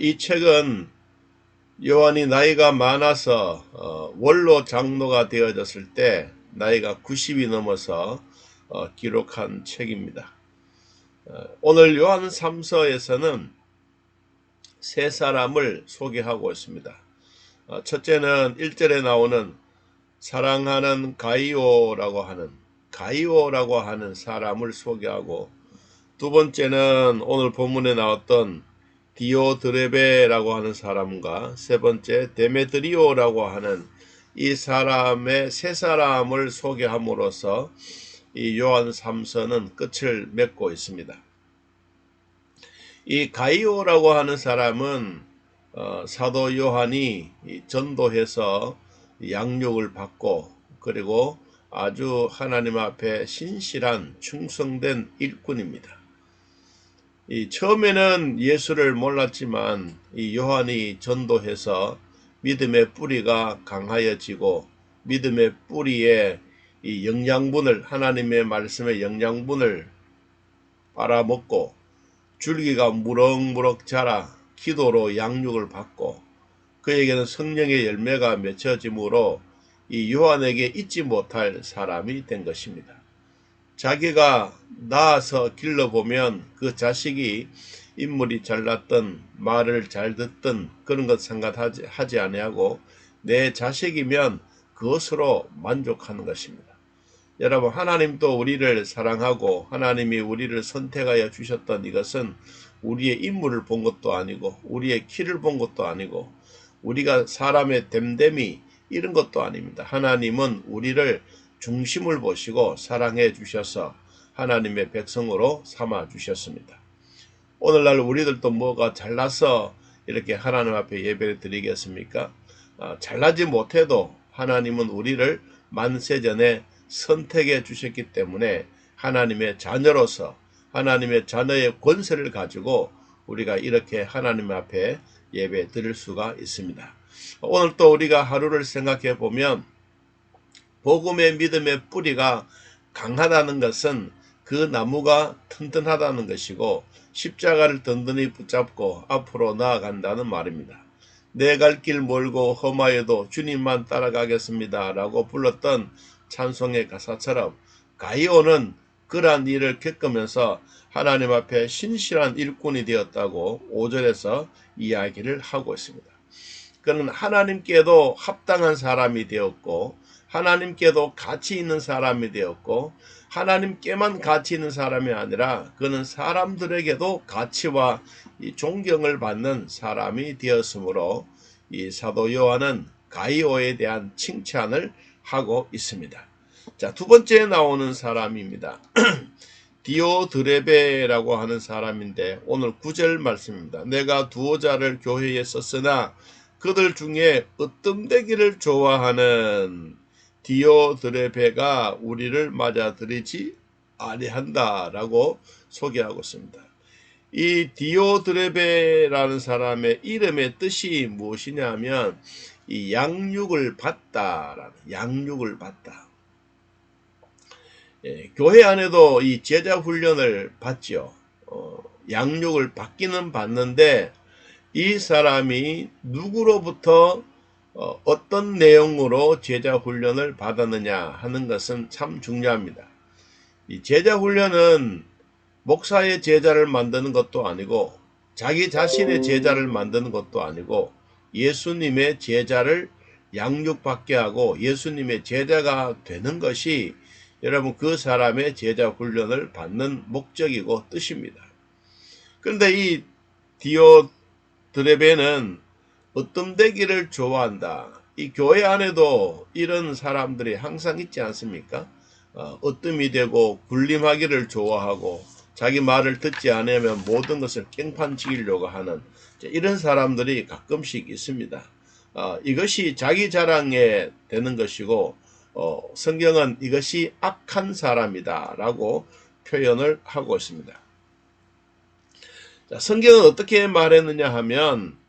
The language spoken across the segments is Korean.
이 책은 요한이 나이가 많아서 원로 장로가 되어졌을 때 나이가 90이 넘어서 기록한 책입니다. 오늘 요한 3서에서는 세 사람을 소개하고 있습니다. 첫째는 1절에 나오는 사랑하는 가이오라고 하는 사람을 소개하고, 두 번째는 오늘 본문에 나왔던 디오드레베라고 하는 사람과, 세 번째 데메드리오라고 하는 이 사람의 세 사람을 소개함으로써 이 요한 3서는 끝을 맺고 있습니다. 이 가이오라고 하는 사람은 사도 요한이 전도해서 양육을 받고, 그리고 아주 하나님 앞에 신실한 충성된 일꾼입니다. 처음에는 예수를 몰랐지만 이 요한이 전도해서 믿음의 뿌리가 강하여지고, 믿음의 뿌리에 이 영양분을, 하나님의 말씀의 영양분을 빨아먹고 줄기가 무럭무럭 자라 기도로 양육을 받고, 그에게는 성령의 열매가 맺혀지므로 이 요한에게 잊지 못할 사람이 된 것입니다. 자기가 낳아서 길러보면 그 자식이 인물이 잘났던, 말을 잘 듣던 그런 것 생각하지 아니하고 내 자식이면 그것으로 만족하는 것입니다. 여러분, 하나님도 우리를 사랑하고 하나님이 우리를 선택하여 주셨던 이것은 우리의 인물을 본 것도 아니고 우리의 키를 본 것도 아니고 우리가 사람의 됨됨이 이런 것도 아닙니다. 하나님은 우리를 중심을 보시고 사랑해 주셔서 하나님의 백성으로 삼아 주셨습니다. 오늘날 우리들도 뭐가 잘나서 이렇게 하나님 앞에 예배를 드리겠습니까? 잘나지 못해도 하나님은 우리를 만세전에 선택해 주셨기 때문에 하나님의 자녀로서 하나님의 자녀의 권세를 가지고 우리가 이렇게 하나님 앞에 예배 드릴 수가 있습니다. 오늘 또 우리가 하루를 생각해 보면 복음의 믿음의 뿌리가 강하다는 것은 그 나무가 튼튼하다는 것이고 십자가를 든든히 붙잡고 앞으로 나아간다는 말입니다. 내 갈 길 멀고 험하여도 주님만 따라가겠습니다 라고 불렀던 찬송의 가사처럼 가이오는 그러한 일을 겪으면서 하나님 앞에 신실한 일꾼이 되었다고 5절에서 이야기를 하고 있습니다. 그는 하나님께도 합당한 사람이 되었고 하나님께도 가치 있는 사람이 되었고, 하나님께만 가치 있는 사람이 아니라 그는 사람들에게도 가치와 이 존경을 받는 사람이 되었으므로 이 사도 요한은 가이오에 대한 칭찬을 하고 있습니다. 자, 두 번째 나오는 사람입니다. 디오드레베라고 하는 사람인데 오늘 9절 말씀입니다. 내가 두어 자를 교회에 썼으나 그들 중에 으뜸되기를 좋아하는 디오드레베가 우리를 맞아들이지 아니한다라고 소개하고 있습니다. 이 디오드레베라는 사람의 이름의 뜻이 무엇이냐면 이 양육을 받다라는, 양육을 받다. 교회 안에도 이 제자 훈련을 받죠. 양육을 받기는 받는데 이 사람이 누구로부터 어떤 내용으로 제자 훈련을 받았느냐 하는 것은 참 중요합니다. 이 제자 훈련은 목사의 제자를 만드는 것도 아니고 자기 자신의 제자를 만드는 것도 아니고 예수님의 제자를 양육받게 하고 예수님의 제자가 되는 것이 여러분 그 사람의 제자 훈련을 받는 목적이고 뜻입니다. 그런데 이 디오드레베는 으뜸되기를 좋아한다. 이 교회 안에도 이런 사람들이 항상 있지 않습니까? 으뜸이 되고 군림하기를 좋아하고 자기 말을 듣지 않으면 모든 것을 깽판지기려고 하는 이런 사람들이 가끔씩 있습니다. 이것이 자기 자랑에 되는 것이고 성경은 이것이 악한 사람이다 라고 표현을 하고 있습니다. 자, 성경은 어떻게 말했느냐 하면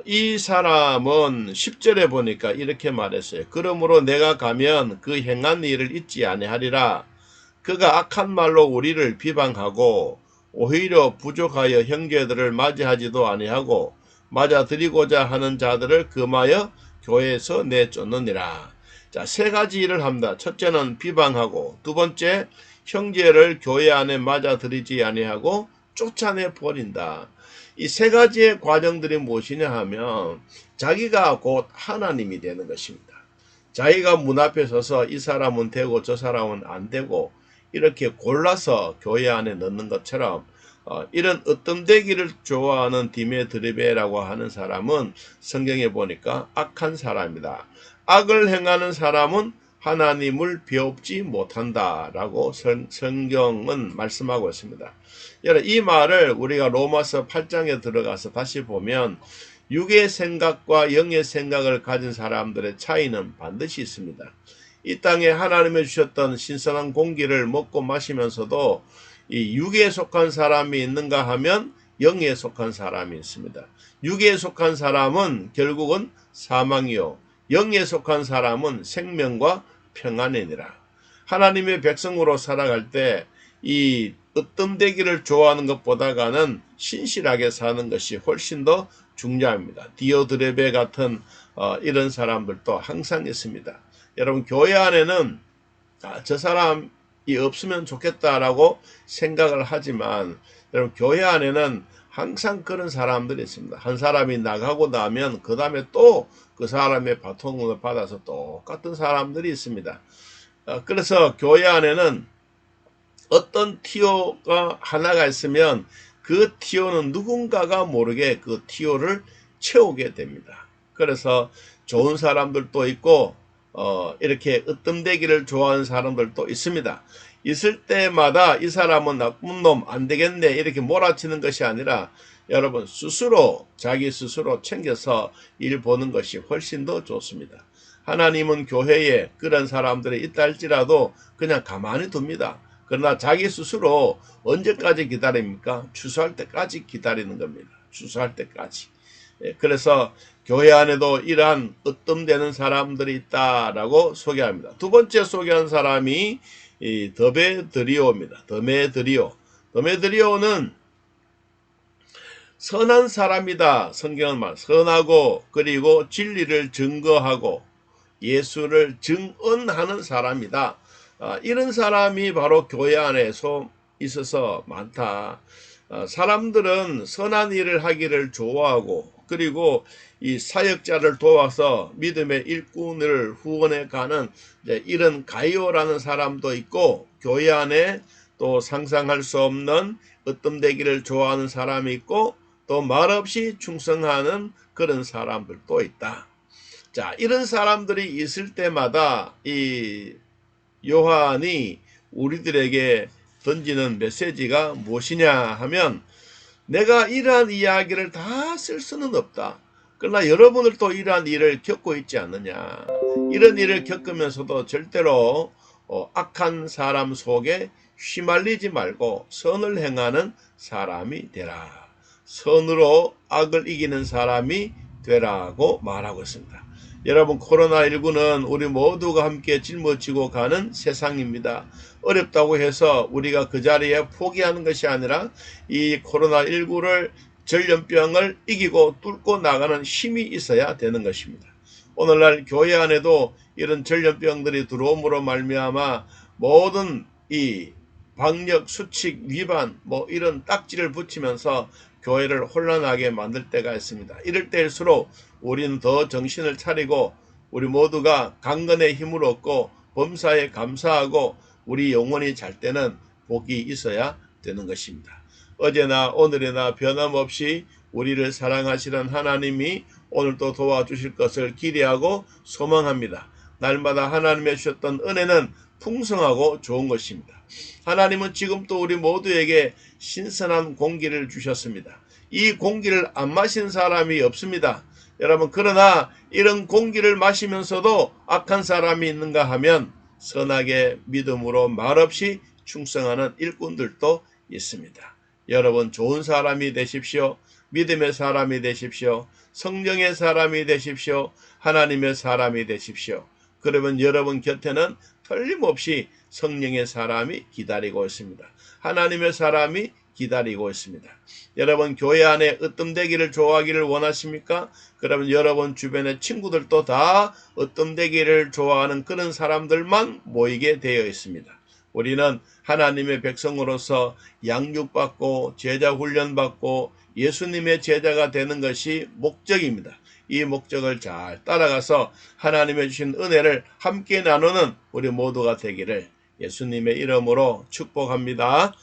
이 사람은 10절에 보니까 이렇게 말했어요. 그러므로 내가 가면 그 행한 일을 잊지 아니하리라. 그가 악한 말로 우리를 비방하고 오히려 부족하여 형제들을 맞이하지도 아니하고 맞아들이고자 하는 자들을 금하여 교회에서 내쫓느니라. 자, 세 가지 일을 합니다. 첫째는 비방하고, 두 번째 형제를 교회 안에 맞아들이지 아니하고 쫓아내 버린다. 이 세 가지의 과정들이 무엇이냐 하면 자기가 곧 하나님이 되는 것입니다. 자기가 문 앞에 서서 이 사람은 되고 저 사람은 안 되고 이렇게 골라서 교회 안에 넣는 것처럼 이런 으뜸되기를 좋아하는 디메드리베라고 하는 사람은 성경에 보니까 악한 사람이다. 악을 행하는 사람은 하나님을 배웁지 못한다라고 성경은 말씀하고 있습니다. 여러분, 이 말을 우리가 로마서 8장에 들어가서 다시 보면 육의 생각과 영의 생각을 가진 사람들의 차이는 반드시 있습니다. 이 땅에 하나님이 주셨던 신선한 공기를 먹고 마시면서도 이 육에 속한 사람이 있는가 하면 영에 속한 사람이 있습니다. 육에 속한 사람은 결국은 사망이요, 영에 속한 사람은 생명과 평안이니라. 하나님의 백성으로 살아갈 때 이 으뜸되기를 좋아하는 것보다는 신실하게 사는 것이 훨씬 더 중요합니다. 디오드레베 같은 이런 사람들도 항상 있습니다. 여러분, 교회 안에는 저 사람이 없으면 좋겠다라고 생각을 하지만 여러분, 교회 안에는 항상 그런 사람들이 있습니다. 한 사람이 나가고 나면 그 다음에 또 그 사람의 바통을 받아서 똑같은 사람들이 있습니다. 그래서 교회 안에는 어떤 티오가 하나가 있으면 그 티오는 누군가가 모르게 그 티오를 채우게 됩니다. 그래서 좋은 사람들도 있고 이렇게 으뜸되기를 좋아하는 사람들도 있습니다. 있을 때마다 이 사람은 나쁜 놈 안 되겠네 이렇게 몰아치는 것이 아니라 여러분 스스로 자기 스스로 챙겨서 일 보는 것이 훨씬 더 좋습니다. 하나님은 교회에 그런 사람들이 있다 할지라도 그냥 가만히 둡니다. 그러나 자기 스스로 언제까지 기다립니까? 추수할 때까지 기다리는 겁니다. 추수할 때까지. 그래서 교회 안에도 이러한 으뜸되는 사람들이 있다라고 소개합니다. 두 번째 소개한 사람이 이 더메드리오입니다. 더메드리오는 선한 사람이다. 성경은 말 선하고 그리고 진리를 증거하고 예수를 증언하는 사람이다. 이런 사람이 바로 교회 안에서 있어서 많다. 사람들은 선한 일을 하기를 좋아하고 그리고 이 사역자를 도와서 믿음의 일꾼을 후원해 가는 이런 가이오라는 사람도 있고 교회 안에 또 상상할 수 없는 으뜸되기를 좋아하는 사람이 있고 또 말없이 충성하는 그런 사람들도 있다. 자, 이런 사람들이 있을 때마다 이 요한이 우리들에게 던지는 메시지가 무엇이냐 하면 내가 이러한 이야기를 다 쓸 수는 없다. 그러나 여러분들도 이러한 일을 겪고 있지 않느냐. 이런 일을 겪으면서도 절대로 악한 사람 속에 휘말리지 말고 선을 행하는 사람이 되라. 선으로 악을 이기는 사람이 되라고 말하고 있습니다. 여러분, 코로나19는 우리 모두가 함께 짊어지고 가는 세상입니다. 어렵다고 해서 우리가 그 자리에 포기하는 것이 아니라 이 코로나19를 전염병을 이기고 뚫고 나가는 힘이 있어야 되는 것입니다. 오늘날 교회 안에도 이런 전염병들이 들어옴으로 말미암아 모든 이 방역 수칙 위반 이런 딱지를 붙이면서 교회를 혼란하게 만들 때가 있습니다. 이럴 때일수록 우리는 더 정신을 차리고 우리 모두가 강건의 힘을 얻고 범사에 감사하고 우리 영혼이 잘 때는 복이 있어야 되는 것입니다. 어제나 오늘이나 변함없이 우리를 사랑하시는 하나님이 오늘도 도와주실 것을 기대하고 소망합니다. 날마다 하나님의 주셨던 은혜는 풍성하고 좋은 것입니다. 하나님은 지금 또 우리 모두에게 신선한 공기를 주셨습니다. 이 공기를 안 마신 사람이 없습니다. 여러분, 그러나 이런 공기를 마시면서도 악한 사람이 있는가 하면 선하게 믿음으로 말없이 충성하는 일꾼들도 있습니다. 여러분, 좋은 사람이 되십시오. 믿음의 사람이 되십시오. 성령의 사람이 되십시오. 하나님의 사람이 되십시오. 그러면 여러분 곁에는 틀림없이 성령의 사람이 기다리고 있습니다. 하나님의 사람이 기다리고 있습니다. 여러분 교회 안에 으뜸되기를 좋아하기를 원하십니까? 그러면 여러분 주변의 친구들도 다 으뜸되기를 좋아하는 그런 사람들만 모이게 되어 있습니다. 우리는 하나님의 백성으로서 양육받고 제자 훈련받고 예수님의 제자가 되는 것이 목적입니다. 이 목적을 잘 따라가서 하나님의 주신 은혜를 함께 나누는 우리 모두가 되기를 예수님의 이름으로 축복합니다.